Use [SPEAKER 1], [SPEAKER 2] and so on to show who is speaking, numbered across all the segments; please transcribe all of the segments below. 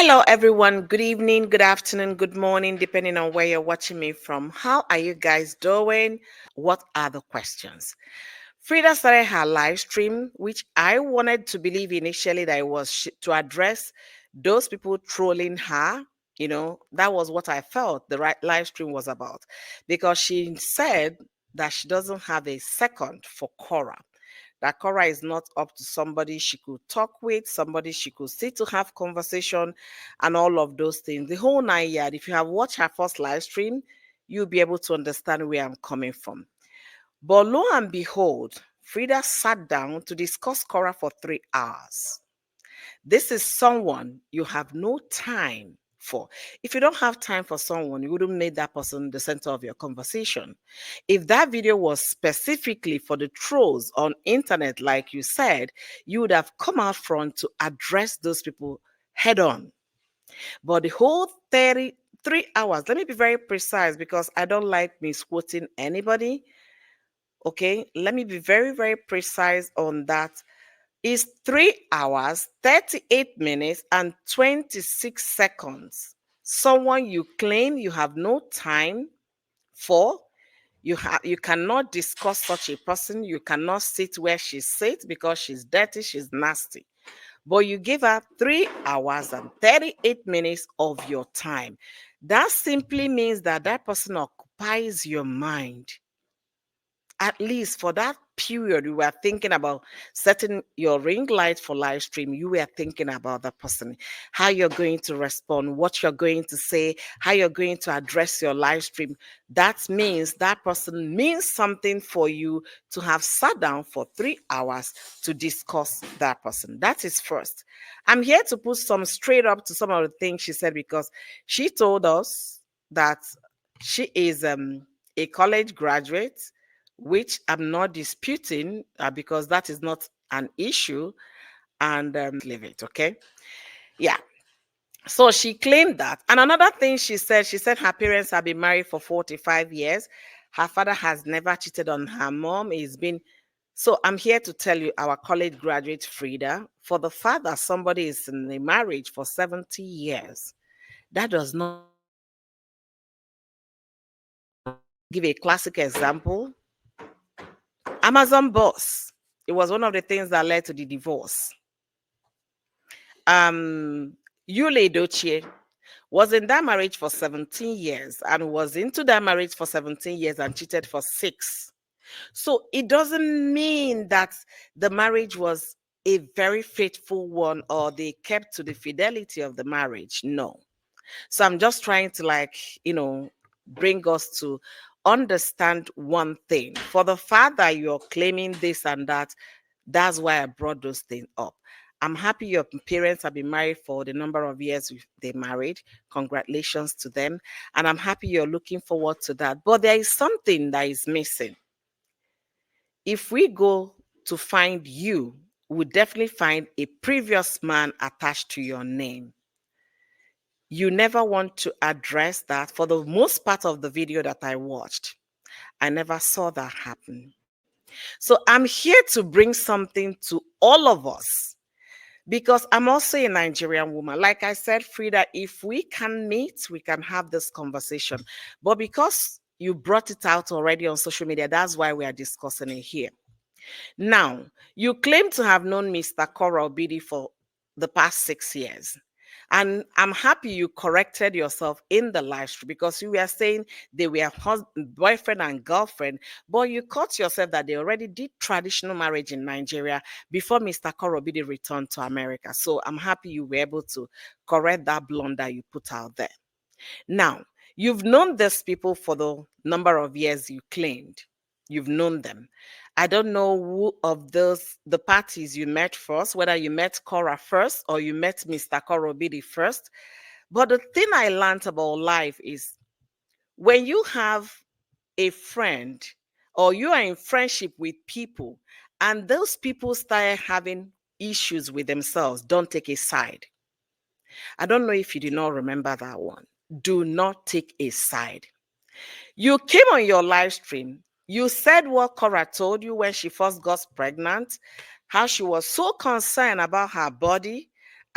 [SPEAKER 1] Hello, everyone. Good evening, good afternoon, good morning, depending on where you're watching me from. How are you guys doing? What are the questions? Frida started her live stream, which I wanted to believe initially that it was to address those people trolling her. That was what I felt the right live stream was about, because she said that she doesn't have a second for Korra, that Korra is not up to somebody she could talk with, somebody she could sit to have conversation, and all of those things. The whole 9 yards. If you have watched her first live stream, you'll be able to understand where I'm coming from. But lo and behold, Frida sat down to discuss Korra for 3 hours. This is someone you have no time for. If you don't have time for someone, you wouldn't make that person the center of your conversation. If that video was specifically for the trolls on internet, like you said, you would have come out front to address those people head on. But the whole 33 hours, let me be very precise because I don't like misquoting anybody. Okay, let me be very, very precise on that. Is 3 hours, 38 minutes, and 26 seconds. Someone you claim you have no time for, you cannot discuss such a person, you cannot sit where she sits because she's dirty, she's nasty. But you give her 3 hours and 38 minutes of your time. That simply means that that person occupies your mind. At least for that period, you were thinking about setting your ring light for live stream. You were thinking about that person, how you're going to respond, what you're going to say, how you're going to address your live stream. That means that person means something for you to have sat down for 3 hours to discuss that person. That is first. I'm here to put some straight up to some of the things she said, because she told us that she is a college graduate, which I'm not disputing, because that is not an issue, and leave it, okay? Yeah. So she claimed that. And another thing she said her parents have been married for 45 years. Her father has never cheated on her mom. He's been. So I'm here to tell you, our college graduate Frida, for the fact that somebody is in a marriage for 70 years, that does not give a classic example. Amazon boss. It was one of the things that led to the divorce. Yule Dochie was in that marriage for 17 years and was into that marriage for 17 years and cheated for 6. So it doesn't mean that the marriage was a very faithful one or they kept to the fidelity of the marriage. No. So I'm just trying to bring us to understand one thing. For the fact that you're claiming this and that, that's why I brought those things up. I'm happy your parents have been married for the number of years they married. Congratulations to them. And I'm happy you're looking forward to that. But there is something that is missing. If we go to find you, we'll definitely find a previous man attached to your name. You never want to address that. For the most part of the video that I watched, I never saw that happen. So I'm here to bring something to all of us, because I'm also a Nigerian woman. Like I said, Frida, if we can meet, we can have this conversation. But because you brought it out already on social media, that's why we are discussing it here. Now, you claim to have known Mr. Korra Obidi for the past 6 years. And I'm happy you corrected yourself in the live stream, because you were saying they were boyfriend and girlfriend, but you caught yourself that they already did traditional marriage in Nigeria before Mr. Korra Obidi returned to America. So I'm happy you were able to correct that blunder you put out there. Now, you've known these people for the number of years you claimed. You've known them. I don't know who of the parties you met first, whether you met Korra first or you met Mr. Korra Obidi first. But the thing I learned about life is, when you have a friend or you are in friendship with people and those people start having issues with themselves, don't take a side. I don't know if you do not remember that one. Do not take a side. You came on your live stream. You said what Korra told you when she first got pregnant, how she was so concerned about her body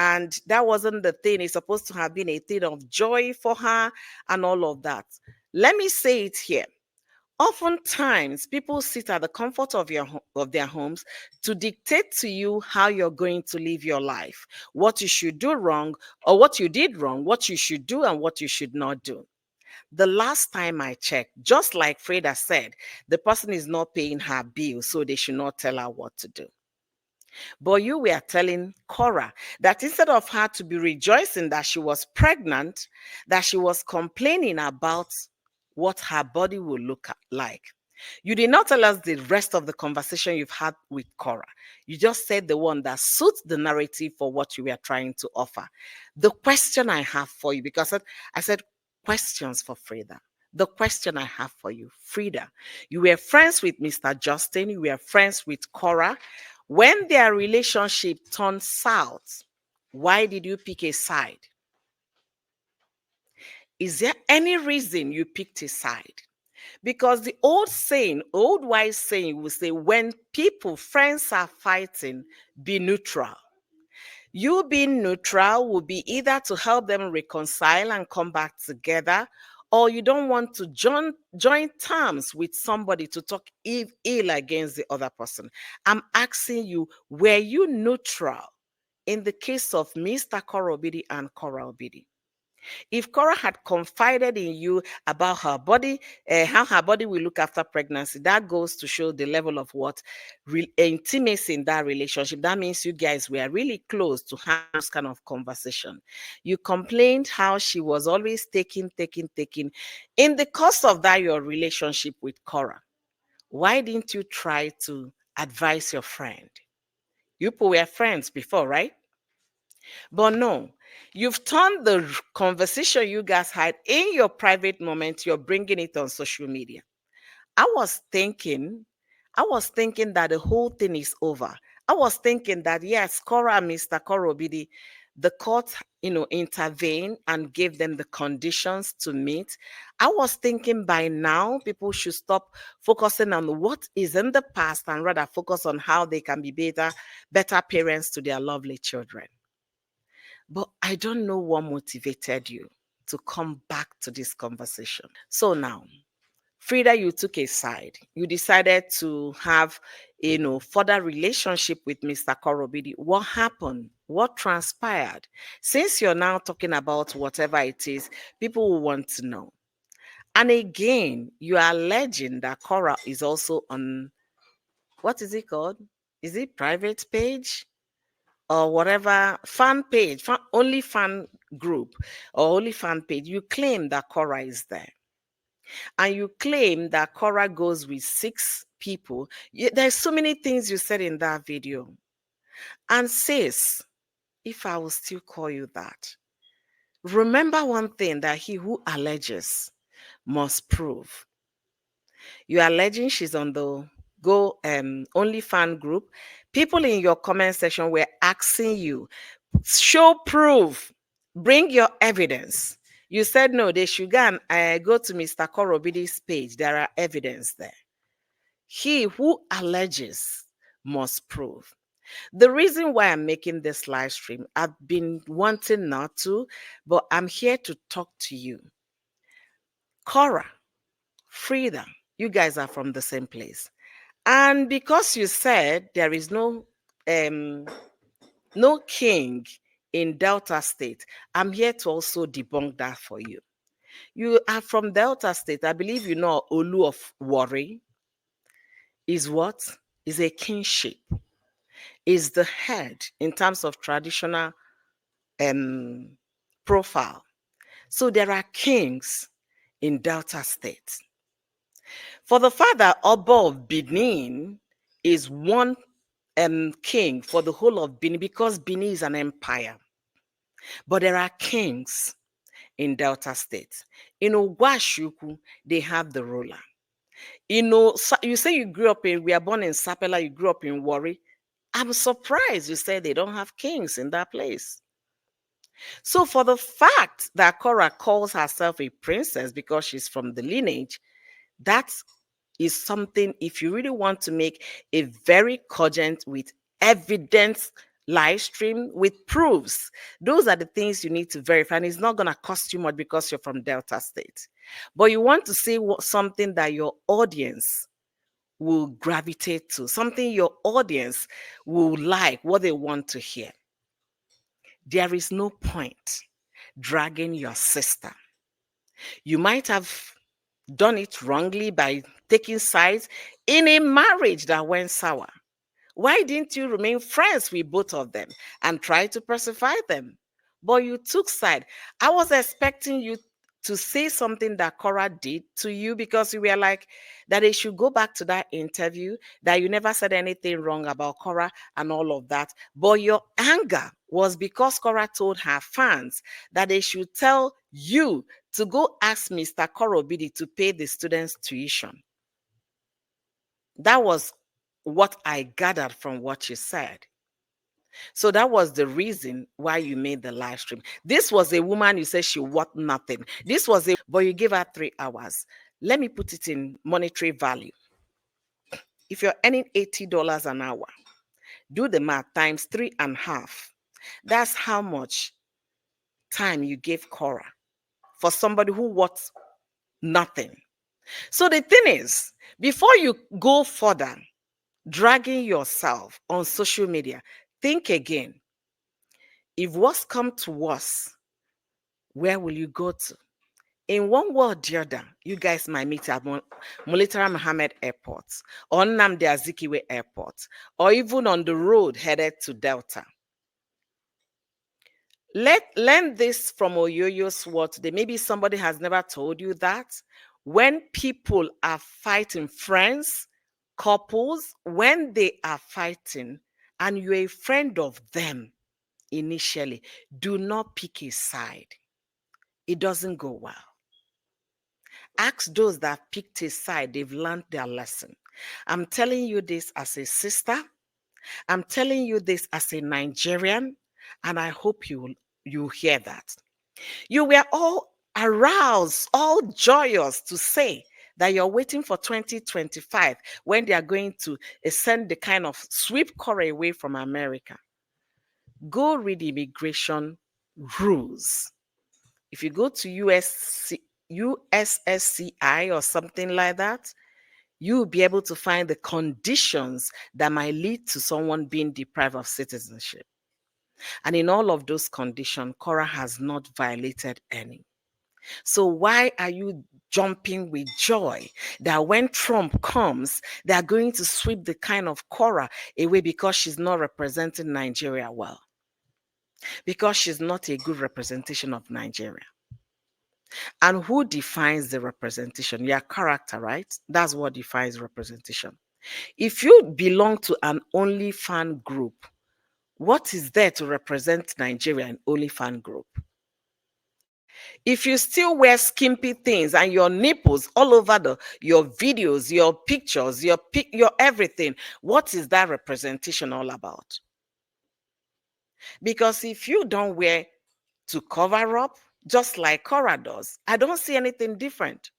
[SPEAKER 1] and that wasn't the thing. It's supposed to have been a thing of joy for her and all of that. Let me say it here. Oftentimes, people sit at the comfort of of their homes to dictate to you how you're going to live your life, what you should do wrong, or what you did wrong, what you should do and what you should not do. The last time I checked, just like Freda said, the person is not paying her bill, so they should not tell her what to do. But you were telling Korra that instead of her to be rejoicing that she was pregnant, that she was complaining about what her body will look like. You did not tell us the rest of the conversation you've had with Korra. You just said the one that suits the narrative for what you were trying to offer. The question I have for you, because I said questions for Freda. The question I have for you, Freda, you were friends with Mr. Justin, you were friends with Korra. When their relationship turned south, why did you pick a side? Is there any reason you picked a side? Because the old saying, old wise saying will say, when people, friends are fighting, be neutral. You being neutral will be either to help them reconcile and come back together, or you don't want to join terms with somebody to talk ill against the other person. I'm asking you, were you neutral in the case of Mr. Korra Obidi and Korra Obidi? If Korra had confided in you about her body, how her body will look after pregnancy, that goes to show the level of what intimacy in that relationship. That means you guys were really close to have those kind of conversation. You complained how she was always taking. In the course of that, your relationship with Korra, why didn't you try to advise your friend? You people were friends before, right? But no, you've turned the conversation you guys had in your private moment, you're bringing it on social media. I was thinking, I was thinking that the whole thing is over. I was thinking that yes, Korra and Mr. Korra Obidi, the court, intervened and gave them the conditions to meet. I was thinking by now people should stop focusing on what is in the past and rather focus on how they can be better parents to their lovely children. But I don't know what motivated you to come back to this conversation. So now, Frida, you took a side. You decided to have, further relationship with Mr. Korobidi. What happened? What transpired? Since you're now talking about whatever it is, people will want to know. And again, you are alleging that Korra is also on, what is it called? Is it private page? Or whatever fan page, only fan group or only fan page, you claim that Korra is there. And you claim that Korra goes with 6 people. There's so many things you said in that video. And sis, if I will still call you that, remember one thing that he who alleges must prove. You're alleging she's on the Go Only fan group. People in your comment section were asking you, show proof, bring your evidence. You said no, they should go and go to Mr. Korobidi's page. There are evidence there. He who alleges must prove. The reason why I'm making this live stream, I've been wanting not to, but I'm here to talk to you. Korra, Freda, you guys are from the same place. And because you said there is um no king in Delta State, I'm here to also debunk that for you. You are from Delta State. I believe you know Olu of Warri is what? Is a kingship. Is the head in terms of traditional um, profile. So there are kings in Delta State. For the father, Oba of Benin is one king for the whole of Benin because Benin is an empire. But there are kings in Delta State. In Ogwashuku, they have the ruler. You say we are born in Sapela, you grew up in Warri. I'm surprised you say they don't have kings in that place. So for the fact that Korra calls herself a princess because she's from the lineage, that is something, if you really want to make a very cogent with evidence live stream with proofs. Those are the things you need to verify, and it's not going to cost you much because you're from Delta State. But you want to say something that your audience will gravitate to, something your audience will like, what they want to hear. There is no point dragging your sister. You might have done it wrongly by taking sides in a marriage that went sour. Why didn't you remain friends with both of them and try to pacify them? But you took side. I was expecting you to say something that Korra did to you, because you were like that they should go back to that interview, that you never said anything wrong about Korra and all of that. But your anger was because Korra told her fans that they should tell you to go ask Mr. Korra Obidi to pay the students' tuition. That was what I gathered from what you said. So that was the reason why you made the live stream. This was a woman, you said she worth nothing. But you gave her 3 hours. Let me put it in monetary value. If you're earning $80 an hour, do the math times 3.5. That's how much time you gave Korra for somebody who worth nothing. So the thing is, before you go further, dragging yourself on social media, think again. If worse come to worse, where will you go to? In one way or the other, you guys might meet at Mulitara Mohammed Airport or Nnamdi Azikiwe Airport, or even on the road headed to Delta. Learn this from Oyoyo's word today. Maybe somebody has never told you that. When people are fighting, friends, couples, when they are fighting and you're a friend of them initially, do not pick a side. It doesn't go well. Ask those that picked a side, they've learned their lesson. I'm telling you this as a sister. I'm telling you this as a Nigerian, and I hope you hear that. You were all aroused, all joyous to say that you're waiting for 2025 when they are going to send the kind of sweep Korra away from America. Go read immigration rules. If you go to USSCI or something like that, you'll be able to find the conditions that might lead to someone being deprived of citizenship. And in all of those conditions, Korra has not violated any. So why are you jumping with joy that when Trump comes, they are going to sweep the kind of Korra away because she's not representing Nigeria well? Because she's not a good representation of Nigeria. And who defines the representation? Your character, right? That's what defines representation. If you belong to an OnlyFan group, what is there to represent Nigeria in OnlyFan group? If you still wear skimpy things and your nipples all over your videos, your pictures, your everything, what is that representation all about? Because if you don't wear to cover up, just like Korra does, I don't see anything different.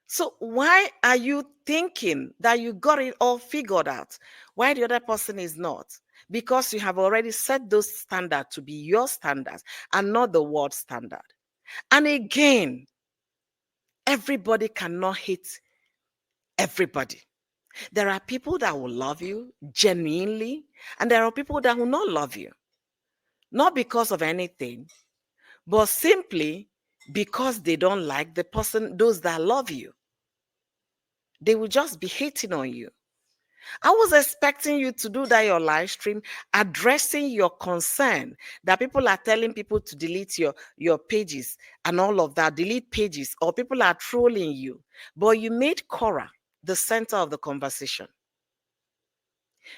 [SPEAKER 1] So why are you thinking that you got it all figured out? Why the other person is not? Because you have already set those standards to be your standards and not the world standard. And again, everybody cannot hate everybody. There are people that will love you genuinely, and there are people that will not love you. Not because of anything, but simply because they don't like the person, those that love you. They will just be hating on you. I was expecting you to do that your live stream, addressing your concern that people are telling people to delete your pages and all of that, delete pages, or people are trolling you. But you made Korra the center of the conversation.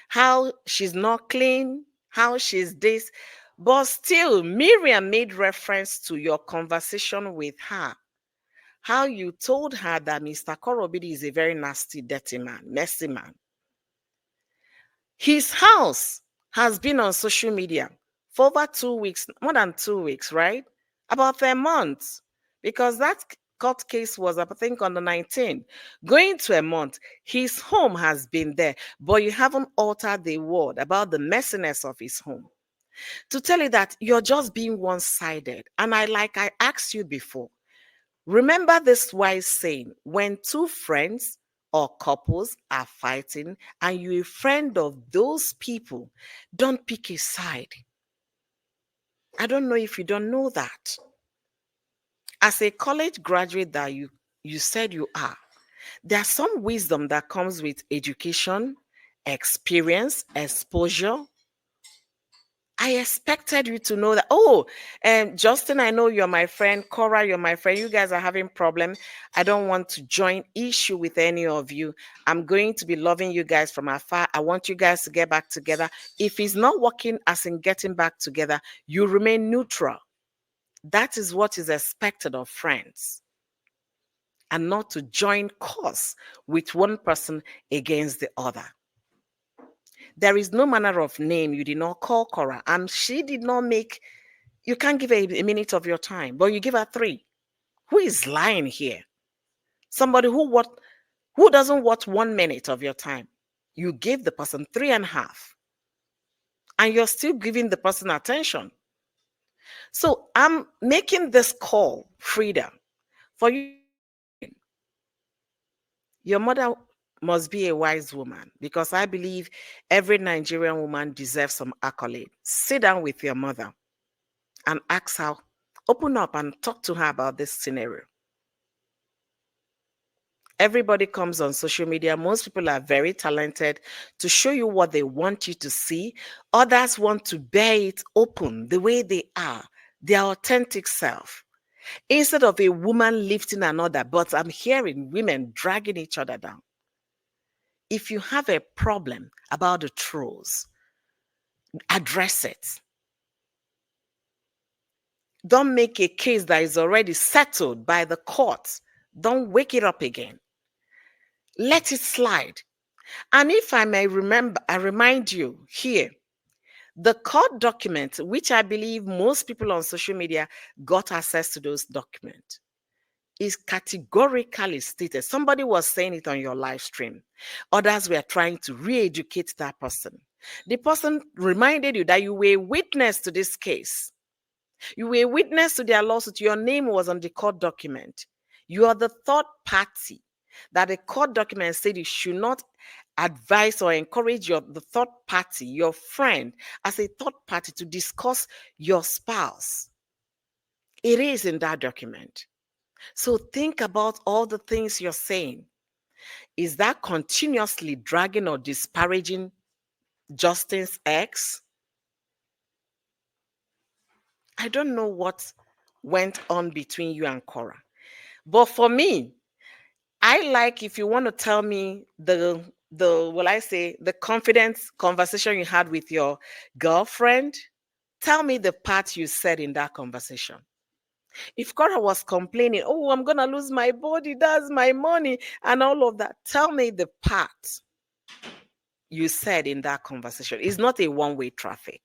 [SPEAKER 1] How she's not clean, how she's this. But still, Miriam made reference to your conversation with her. How you told her that Mr. Korra Obidi is a very nasty, dirty man, messy man. His house has been on social media for over 2 weeks, more than 2 weeks, right? About a month. Because that court case was, I think, on the 19th. Going to a month, his home has been there, but you haven't altered the word about the messiness of his home. To tell you that you're just being one-sided. And I asked you before, remember this wise saying, when two friends or couples are fighting and you're a friend of those people, don't pick a side. I don't know if you don't know that. As a college graduate that you said you are, there's some wisdom that comes with education, experience, exposure. I expected you to know that. Oh, Justin, I know you're my friend. Korra, you're my friend. You guys are having problem. I don't want to join issue with any of you. I'm going to be loving you guys from afar. I want you guys to get back together. If it's not working, as in getting back together, you remain neutral. That is what is expected of friends, and not to join cause with one person against the other. There is no manner of name you did not call Korra, and she did not make. You can't give her a minute of your time, but you give her three. Who is lying here? Somebody who doesn't want 1 minute of your time. You give the person 3.5, and you're still giving the person attention. So I'm making this call, Freda, for you to listen. Your mother must be a wise woman, because I believe every Nigerian woman deserves some accolade. Sit down with your mother and ask her, open up and talk to her about this scenario. Everybody comes on social media. Most people are very talented to show you what they want you to see. Others want to bear it open the way they are, their authentic self. Instead of a woman lifting another, but I'm hearing women dragging each other down. If you have a problem about the trolls, address it. Don't make a case that is already settled by the court. Don't wake it up again. Let it slide. And if I may remember, I remind you here, the court document, which I believe most people on social media got access to those documents, is categorically stated. Somebody was saying it on your live stream. Others were trying to re-educate that person. The person reminded you that you were a witness to this case. You were a witness to their lawsuit. Your name was on the court document. You are the third party that the court document said you should not advise or encourage the third party, your friend, as a third party to discuss your spouse. It is in that document. So think about all the things you're saying. Is that continuously dragging or disparaging Justin's ex? I don't know what went on between you and Korra. But for me, I like, if you want to tell me the confidence conversation you had with your girlfriend, tell me the part you said in that conversation. If Korra was complaining, oh, I'm gonna lose my body, that's my money, and all of that, tell me the part you said in that conversation. It's not a one-way traffic.